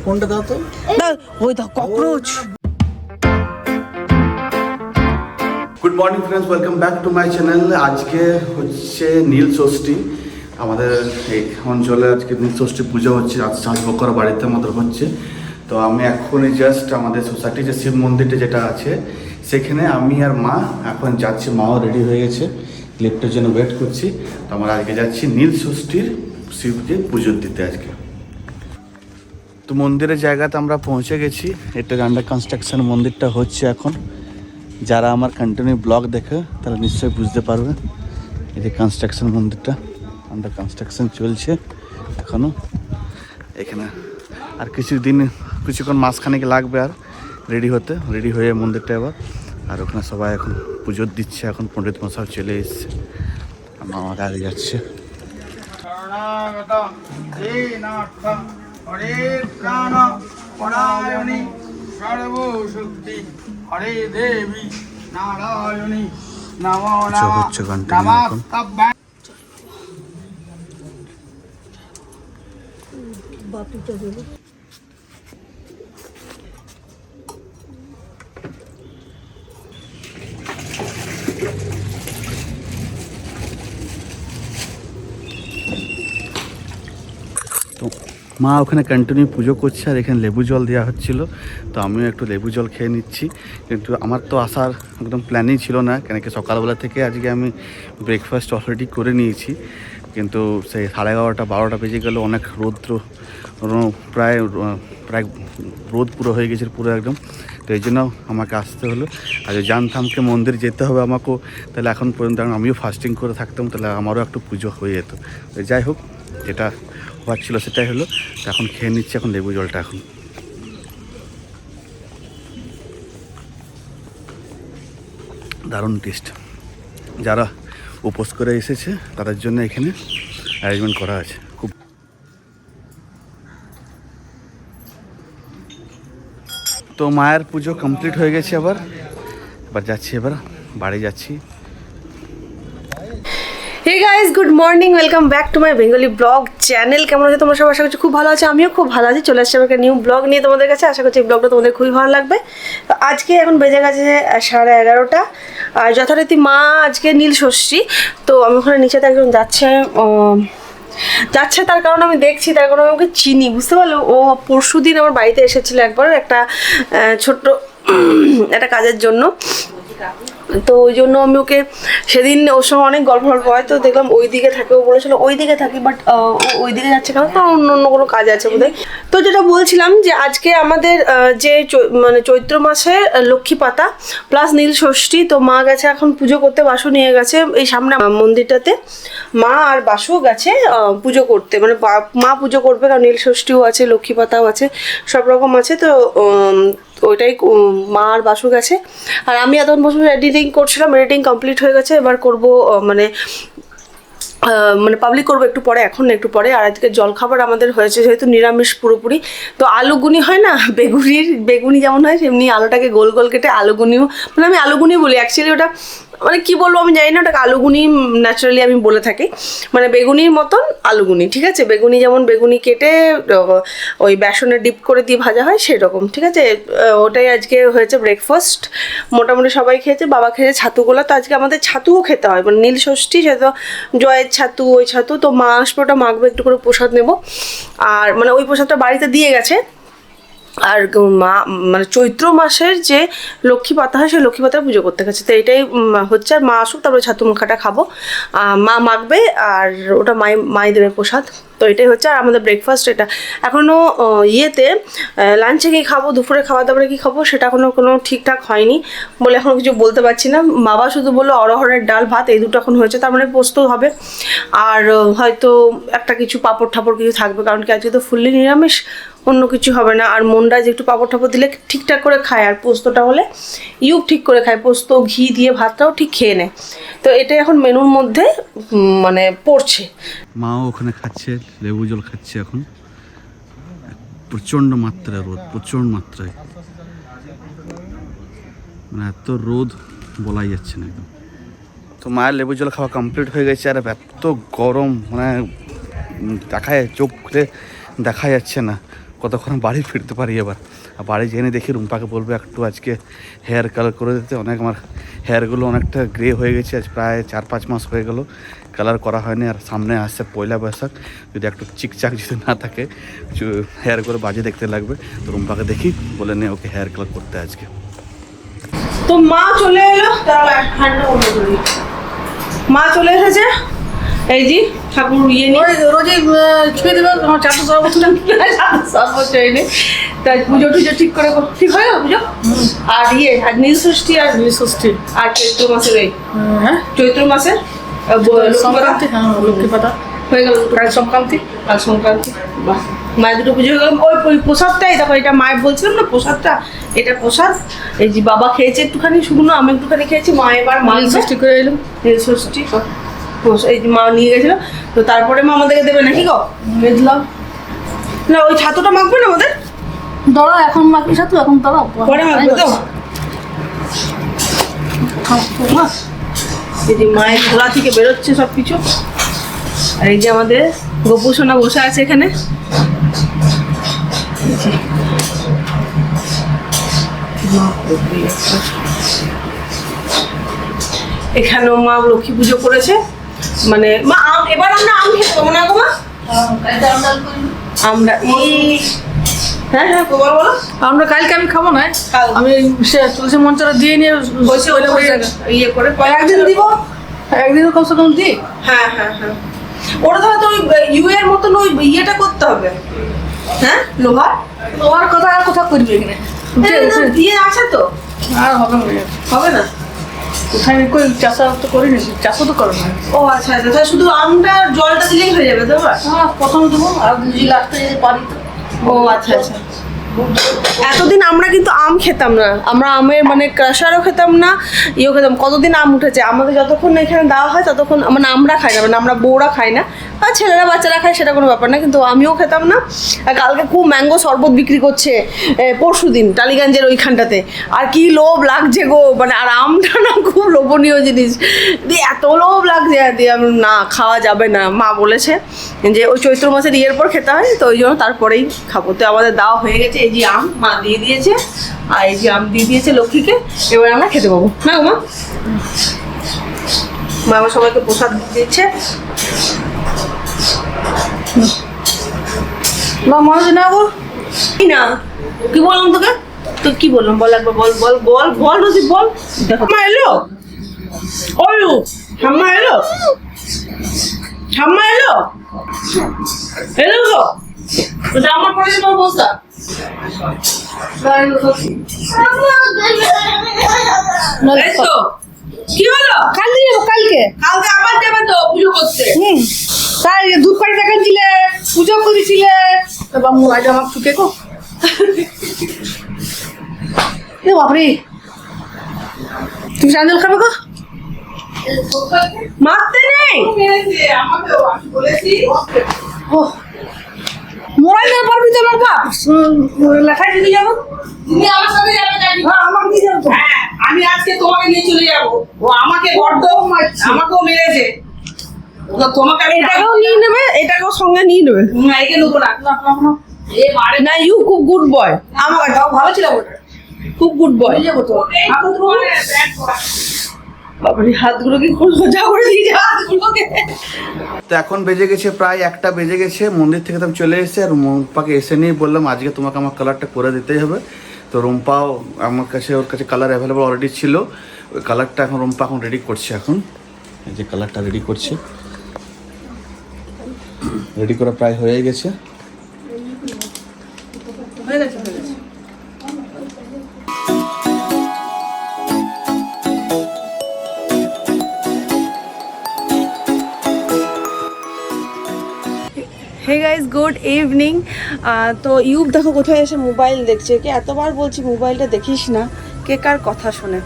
ফোনটা দাও তো। ওই দাও cockroach. Good morning friends, welcome back to my channel. আজকে হচ্ছে নীল ষষ্ঠী। আমাদের এই অঞ্চলে আজকে নীল ষষ্ঠী পুজো হচ্ছে। আজ বকরা বাড়িতে আমাদের হচ্ছে। তো আমি এখনই জাস্ট আমাদের সোসাইটি যে শিব মন্দিরটা যেটা আছে সেখানে আমি আর মা এখন যাচ্ছি। মাও রেডি হয়ে গেছে, লিফটের জন্য ওয়েট করছি। তো আমরা আজকে যাচ্ছি নীল ষষ্ঠীর শিবকে পুজো দিতে আজকে। তো মন্দিরের জায়গাতে আমরা পৌঁছে গেছি। এটা আন্ডার কনস্ট্রাকশন মন্দিরটা হচ্ছে এখন। যারা আমার কন্টিনিউ ব্লগ দেখে তারা নিশ্চয়ই বুঝতে পারবে। এই যে কনস্ট্রাকশন মন্দিরটা আন্ডার কনস্ট্রাকশন চলছে এখনও। এখানে আর কিছুক্ষণ মাঝখানেক লাগবে আর রেডি হতে। রেডি হয়ে মন্দিরটা এবার আর ওখানে সবাই এখন পুজো দিচ্ছে। এখন পণ্ডিত মশাই চলে এসছে, আমার আগে যাচ্ছে। হরে প্রাণ পরায়ণী সর্বশক্তি হরে দেবী নারায়ণী নমো হচ্ছে কন্টিনিউ এখন। তো মা ওখানে কন্টিনিউ পুজো করছে আর এখানে লেবু জল দেওয়া হচ্ছিলো। তো আমিও একটু লেবু জল খেয়ে নিচ্ছি। কিন্তু আমার তো আসার একদম প্ল্যানই ছিল না, কেন কি সকালবেলা থেকে আজকে আমি ব্রেকফাস্ট অলরেডি করে নিয়েছি। কিন্তু সেই 11:30 12টা বেজে গেল। অনেক রৌদ্র, প্রায় রোদ পুরো হয়ে গেছে পুরো একদম। তো এই জন্য আমাকে আসতে হলো। আর যদি জানতামকে মন্দির যেতে হবে আমাকেও, তাহলে এখন পর্যন্ত আমিও ফাস্টিং করে থাকতাম, তাহলে আমারও একটু পুজো হয়ে যেত। তো যাই হোক, যেটা হওয়ার ছিল সেটাই হলো। তো এখন খেয়ে নিচ্ছি এখন লেবু জলটা। এখন দারুণ টেস্ট। যারা উপোস করে এসেছে তাদের জন্য এখানে অ্যারেঞ্জমেন্ট করা আছে খুব। তো মায়ের পুজো কমপ্লিট হয়ে গেছে। এবার যাচ্ছি, এবার বাড়ি যাচ্ছি। Hey guys, good morning, welcome back to my Bengali blog channel. কেমন আছে তোমরা সব? আশা করছি খুব ভালো আছে। আমিও খুব ভালো আছি। চলে আসছি আমাকে নিউ ব্লগ নিয়ে তোমাদের কাছে। আশা করছি এই ব্লগটা তোমাদের খুবই ভালো লাগবে। তো আজকে এখন বেজে গেছে 11:30। আর যথারীতি মা আজকে নীল ষষ্ঠী। তো আমি ওখানে নিচেতে একজন যাচ্ছে, তার কারণ আমি দেখছি, তার কারণ আমি ওকে চিনি, বুঝতে পারলো। ও পরশু দিন আমার বাড়িতে এসেছিল একবার, একটা ছোট্ট একটা কাজের জন্য। তো ওই জন্য আমি ওকে সেদিন ওর সঙ্গে অনেক গল্প হয়। তো দেখলাম ওই দিকে থাকে, ও বলেছিল ওই দিকে থাকি, বাট ওই দিকে যাচ্ছে কেন, তো অন্য কোনো কাজ আছে বোধহয়। তো যেটা বলছিলাম যে আজকে আমাদের যে মানে চৈত্র মাসে লক্ষ্মী পাতা প্লাস নীল ষষ্ঠী। তো মা গেছে এখন পুজো করতে, বাসু নিয়ে গেছে এই সামনে মন্দিরটাতে। মা আর বাসু গেছে পুজো করতে, মানে মা পুজো করবে, কারণ নীল ষষ্ঠীও আছে, লক্ষ্মী পাতাও আছে, সব রকম আছে। তো ওইটাই মা আর বাসু গেছে। আর আমি এতক্ষণ বসে এডিটিং করছিলাম, এডিটিং কমপ্লিট হয়ে গেছে। এবার করবো মানে পাবলিক করবো একটু পরে, এখন একটু পরে। আর আজকে জলখাবার আমাদের হয়েছে যেহেতু নিরামিষ পুরোপুরি। তো আলুগুনি হয় না, বেগুনি যেমন হয় সেমনি আলুটাকে গোল গোল কেটে আলুগুনিও, মানে আমি আলুগুনি বলি অ্যাকচুয়ালি, ওটা মানে কী বলবো আমি জানি না, ওটাকে আলুগুনি ন্যাচারালি আমি বলে থাকি। মানে বেগুনির মতন আলুগুনি, ঠিক আছে। বেগুনি যেমন বেগুনি কেটে ওই বেসনে ডিপ করে দিয়ে ভাজা হয় সেরকম, ঠিক আছে। ওটাই আজকে হয়েছে ব্রেকফাস্ট। মোটামুটি সবাই খেয়েছে, বাবা খেয়েছে ছাতুগুলো। তো আজকে আমাদের ছাতুও খেতে হয়, মানে নীল ষষ্ঠী, সে তো জয়ের ছাতু, ওই ছাতু। তো মা আসবে, ওটা মাখবে, একটু করে প্রসাদ নেব। আর মানে ওই প্রসাদটা বাড়িতে দিয়ে গেছে। আর মা মানে চৈত্র মাসের যে লক্ষ্মী পাতা হয় সেই লক্ষ্মী পাতার পুজো করতে গেছে। তো এটাই হচ্ছে। আর মা আসুক, তারপরে ছাতু মাখাটা খাবো। মা মাখবে আর ওটা মাই দেবে প্রসাদ। তো এটাই হচ্ছে। আর আমাদের ব্রেকফাস্ট এটা। এখনও ইয়েতে লাঞ্চে কী খাবো, দুপুরে খাওয়া দাওয়ারে কী খাবো, সেটা এখনও কোনো ঠিকঠাক হয়নি বলে এখনও কিছু বলতে পারছি না। বাবা শুধু বললো অরহরের ডাল ভাত, এই দুটো এখন হয়েছে, তার মানে পোস্ত হবে। আর হয়তো একটা কিছু পাঁপড় ঠাপড় কিছু থাকবে, কারণ কি আজকে তো ফুললি নিরামিষ, অন্য কিছু হবে না। আর মনটা যে একটু পাঁপড় ঠাপড় দিলে ঠিকঠাক করে খায়, আর পোস্তটা হলে ঠিক করে খায়, পোস্ত ঘি দিয়ে ভাতটাও ঠিক খেয়ে নেয়। তো এটাই এখন মেনুর মধ্যে মানে পড়ছে। মাও ওখানে খাচ্ছে, লেবু জল খাচ্ছে এখন। প্রচণ্ড মাত্রায় রোদ, প্রচণ্ড মাত্রায়, মানে এত রোদ বলাই যাচ্ছে না একদম। তো মায়ের লেবু জল খাওয়া কমপ্লিট হয়ে গেছে। আর এত গরম, মানে চোখ খুলে দেখা যাচ্ছে না। কতক্ষণ বাড়ি ফিরতে পারি এবার। আর বাড়ি জেনে দেখি রুম্পাকে বলবো একটু আজকে হেয়ার কালার করে দিতে। অনেক আমার হেয়ারগুলো অনেকটা গ্রে হয়ে গেছে, আজ প্রায় 4-5 মাস হয়ে গেল কালার করা হয়নি। আর সামনে আসছে পয়লা বৈশাখ, যদি একটু চিকচাক যদি না থাকে হেয়ারগুলো বাজে দেখতে লাগবে। তো রুম্পাকে দেখি বলে নে ওকে হেয়ার কালার করতে আজকে। তো মা চলে এলো, মা চলে এসেছে। এই জি ঠাকুর ইয়ে নিয়ে রোজই ছুঁয়ে দেবে আমার 400 বছর সর্বোচ্চ এনে তাই পুজো টুজো ঠিক করে ঠিক হয়ে গেল পুজো। আর ইয়ে আর নীল ষষ্ঠী আর ষষ্ঠী আর চৈত্র মাসের এই হ্যাঁ চৈত্র মাসের সংক্রান্তি, হ্যাঁ লক্ষ্মী পাতা হয়ে গেল কাল সংক্রান্তি। আর সংক্রান্তি। বাহ, মায়ের দুটো পুজো হয়ে গেল। ওই প্রসাদটাই দেখো, এটা মায়ের বলছিলাম না প্রসাদটা, এটা প্রসাদ। এই যে বাবা খেয়েছে একটুখানি শুকনো, আমি একটুখানি খেয়েছি। মা এবার নীল ষষ্ঠী করে এলাম। নীল ষষ্ঠী এই যে মা নিয়ে গেছিল। তো তারপরে মা আমাদেরকে দেবে নাকি গো? বেদলাম না ওই ছাতুটা মাখবে না আমাদের? দাঁড়া এখন মাখি সাথে এখন দাঁড়া পরে মাখবে তো। এই যে মায়ের খোলা থেকে বেরোচ্ছে সব কিছু। আর এই যে আমাদের গোপু সোনা বসে আছে এখানে। এখানেও মা লক্ষ্মী পুজো করেছে। মানে মা এবার আমরা আম খেতে পাবো না গো মা? আমরা হ্যাঁ হ্যাঁ গোবার বলো। আমরা কালকে আমি খাবো না, আমি সে তুলসী মঞ্চটা দিয়ে নিয়ে বসে ইয়ে করে একদিন দিব, একদিনও কমসে কম দিই। হ্যাঁ হ্যাঁ হ্যাঁ, ওটা তো হয়তো ওই ইউ এর মতন ওই ইয়েটা করতে হবে। হ্যাঁ লোহার তোমার কথা আর কোথাও করবি এখানে দিয়ে আছে তো, আর হবে না, হবে না। কোথায় কই চাষা তো করি না, চাষও তো করো না। ও আচ্ছা আচ্ছা, তাহলে শুধু আমটা জলটা দিলেই হয়ে যাবে তো? হ্যাঁ প্রথমে দেবো আর যদি লাস্টে যদি পারি তো। ও আচ্ছা আচ্ছা। এতদিন আমরা কিন্তু আম খেতাম না, আমরা আমের মানে ক্রাশারও খেতাম না, ইয়েও খেতাম। কতদিন আম উঠেছে আমাদের, যতক্ষণ না এখানে দেওয়া হয় ততক্ষণ মানে আমরা খাই না, মানে আমরা বউরা খাই না, আর ছেলেরা বাচ্চারা খায় সেটা কোনো ব্যাপার না, কিন্তু আমিও খেতাম না। আর কালকে খুব ম্যাঙ্গো শরবত বিক্রি করছে পরশু দিন টালিগঞ্জের ওইখানটাতে, আর কি লোভ লাগছে গো, মানে আর আমটা না খুব লোভনীয় জিনিস, দিয়ে এত লোভ লাগছে দিয়ে আমি না খাওয়া যাবে না। মা বলেছে যে ওই চৈত্র মাসের ইয়ের পর খেতে হয়, তো ওই জন্য তারপরেই খাবো। তো আমাদের দেওয়া হয়ে গেছে, এই যে আম মা দিয়ে দিয়েছে, আর এই যে আম দিয়ে দিয়েছে লক্ষ্মীকে, এবার আমরা খেতে পাবো না গো মা? মা আমার সবাইকে প্রসাদ দিচ্ছে। না মনে না গো, কি না কি বললাম তোকে, তো কি বললাম বল একবার, বল বল বল বল রোজি বল। দেখো মা এলো, ওই ঠাম্মা এলো, ঠাম্মা এলো, এলো গো, জামা পরে তোমার বস্তা কি হলো? কাল দিয়ে যাবো, কালকে কালকে আবার যাবে তো পুজো করতে। তাই দুধ পাড়ি দেখাচ্ছিলে, পুজো করেছিলে, এবার মোবাইলটা আমার চুকে গো। এ বাপরে, তুমি স্যান্ডেল খাবে গো? মারতে নেই আমাকে, বলেছি মোবাইল নিয়ে পারবি তো আমার বাপ, লেখায় দিতে যাবো। তুমি আমার সাথে যাবে নাকি? হ্যাঁ আমাকে দিয়ে যাবো তো। হ্যাঁ আমি আজকে তোমাকে নিয়ে চলে যাবো। ও আমাকে বড্ড মারছে, আমাকেও মেরেছে। তো তোমাকে আমি এটাকেও নিয়ে নেবে, এটাকেও সঙ্গে নিয়ে নেবে। না একে নেবো না, এ মারে না। ইউ খুব গুড বয়, আমার ভালো ছিল ওটা, খুব গুড বয়। নিয়ে যাবো তো। বাবারে হাতগুলো কি খুব সোজা করে দিয়েছে হাতগুলোকে। তো এখন বেজে গেছে প্রায় 1টা বেজে গেছে, মন্দির থেকে তো আমি চলে এসেছি। আর রুম্পাকে এসে নিয়ে বললাম আজকে তোমাকে আমার কালারটা করে দিতেই হবে। তো রুম্পাও আমার কাছে, ওর কাছে কালার অ্যাভেলেবল অলরেডি ছিল, ওই কালারটা এখন রুম্পা এখন রেডি করছে। এখন এই যে কালারটা রেডি করছে, রেডি করা প্রায় হয়ে গেছে। হয়ে গেছে হয়ে গেছে। Hey guys good evening. তো ইউব দেখো কোথায় এসে মোবাইল দেখছে, কে এতবার বলছি মোবাইলটা দেখিস না, কে কার কথা শোনে।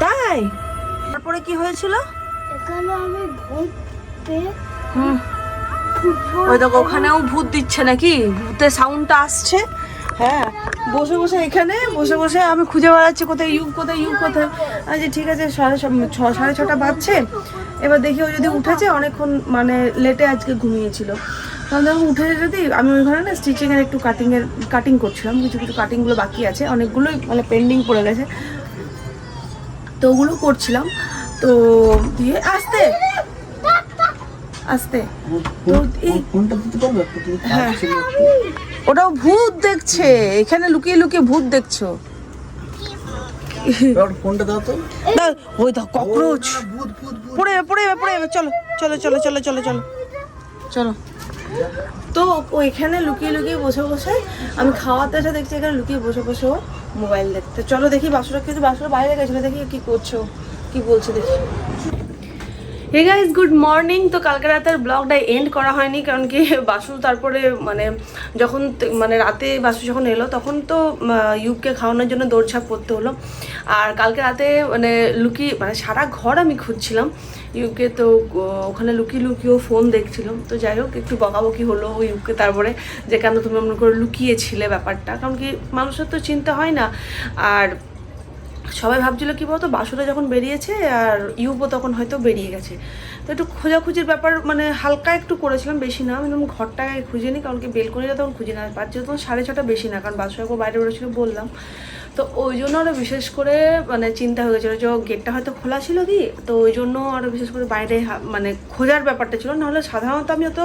তাই তারপরে কি হয়েছিল? ওই দেখো ওখানেও ভূত দিচ্ছে নাকি, ভূতের সাউন্ডটা আসছে। হ্যাঁ বসে বসে এখানে বসে বসে আমি খুঁজে বেড়াচ্ছি কোথায় ইউব, কোথায় ইউব, কোথায়। আচ্ছা ঠিক আছে, 6:30 বাজছে, এবার দেখি ও যদি উঠেছে, অনেকক্ষণ মানে লেটে আজকে ঘুমিয়েছিল, তাহলে যখন উঠেছে যদি, আমি ওই ঘরে না স্টিচিংয়ের একটু কাটিং করছিলাম, কিছু কিছু কাটিংগুলো বাকি আছে, অনেকগুলোই মানে পেন্ডিং পড়ে গেছে, তো ওগুলো করছিলাম। তো দিয়ে আস্তে আস্তে তো এই হ্যাঁ, ওটাও ভূত দেখছে, এখানে লুকিয়ে লুকিয়ে ভূত দেখছো। ফোনটা দাও তো। দাও, ওই দাও ককরোচ পড়ে যাবে, পড়ে যাবে, পড়ে যাবে, চলো চলো চলো চলো চলো চলো চলো। তো ওইখানে লুকিয়ে লুকিয়ে বসে বসে, আমি খাওয়াতে এসে দেখছি এখানে লুকিয়ে বসে বসে ও মোবাইল দেখতে। চলো দেখি বাসুরা, কিন্তু বাসুরা বাইরে গেছিলো, দেখি কি করছো, কি বলছে দেখি। Hey guys, good morning. তো কালকে রাতের ব্লগটা এন্ড করা হয়নি, কারণ কি বাসু তারপরে মানে যখন মানে রাতে বাসু যখন এলো তখন তো ইউবকে খাওয়ানোর জন্য দৌড়ঝাঁপ করতে হলো। আর কালকে রাতে মানে মানে সারা ঘর আমি খুঁজছিলাম ইউবকে, তো ওখানে লুকিয়ে লুকিয়েও ফোন দেখছিলাম। তো যাই হোক, একটু বকাবকি হলো ইউবকে তারপরে, যে কেন তুমি এমন করে লুকিয়েছিলে ব্যাপারটা, কারণ কি মানুষের তো চিন্তা হয় না। আর সবাই ভাবছিল কি বলতো, বাসুরা যখন বেরিয়েছে আর ইউবও তখন হয়তো বেরিয়ে গেছে, তো একটু খোঁজাখুঁজির ব্যাপার মানে হালকা একটু করেছিলাম, বেশি না। আমি ঘরটায় খুঁজে নিই, কারণ কি বেলকনিটা তখন খুঁজে না, বাচ্চা তখন 6:30 বেশি না, কারণ বাসু একবার বাইরে বেরোছিল বললাম। তো ওই জন্য আরও বিশেষ করে মানে চিন্তা হয়ে গেছিলো যে গেটটা হয়তো খোলা ছিল কি, তো ওই জন্য আরও বিশেষ করে বাইরে মানে খোঁজার ব্যাপারটা ছিল। নাহলে সাধারণত আমি অত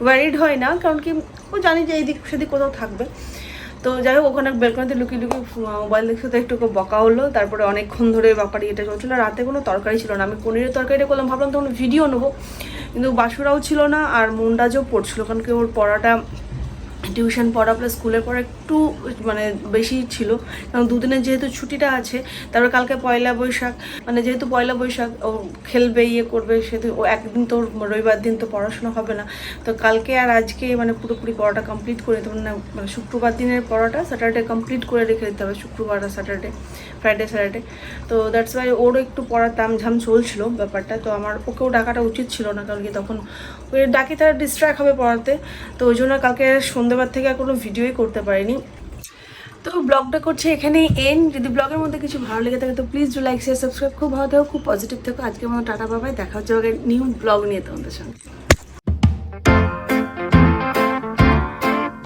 ওয়ারিড হই না, কারণ কি ও জানি যে এইদিক সেদিক কোথাও থাকবে। তো যাই হোক, ওখানে বেলকনিতে লুকিয়ে লুকিয়ে মোবাইল দেখতে, তো একটু বকা হলো। তারপরে অনেকক্ষণ ধরে ব্যাপারই এটা চলছিল। রাতে কোনো তরকারি ছিল না, আমি পনিরের তরকারিটা করলাম, ভাবলাম তখন ভিডিও নেবো, কিন্তু বাসুরাও ছিল না আর মুন্ডাজও পড়ছিল, কারণ কি ওর পড়াটা টিউশন পড়া প্লাস স্কুলের পড়া একটু মানে বেশি ছিল, কারণ দুদিনের যেহেতু ছুটিটা আছে। তারপর কালকে পয়লা বৈশাখ, মানে যেহেতু পয়লা বৈশাখ ও খেলবে ইয়ে করবে, সেহেতু ও একদিন তো রবিবার দিন তো পড়াশোনা হবে না। তো কালকে আর আজকে মানে পুরোপুরি পড়াটা কমপ্লিট করে দিতে হবে, মানে শুক্রবার দিনের পড়াটা স্যাটারডে কমপ্লিট করে রেখে দিতে হবে, শুক্রবার আর স্যাটারডে, ফ্রাইডে স্যাটারডে। তো দ্যাটস ওয়াই ওরও একটু পড়ার তামঝাম চলছিল ব্যাপারটা। তো আমার ওকেও ডাকাটা উচিত ছিল না, কারণ কি তখন ওই ডাকি তারা ডিস্ট্র্যাক্ট হবে পড়াতে। তো ওই জন্য কালকে সন্ধ্যেবার থেকে আর কোনো ভিডিওই করতে পারিনি। তো ব্লগটা করছে এখানেই এন্ড। যদি ব্লগের মধ্যে কিছু ভালো লেগে থাকে তো please do like share subscribe. খুব ভালো থাকো, খুব পজিটিভ থাকো। আজকের মতো টাটা বাবাই, দেখা হচ্ছে নিউ ব্লগ নিয়ে তোমাদের সঙ্গে।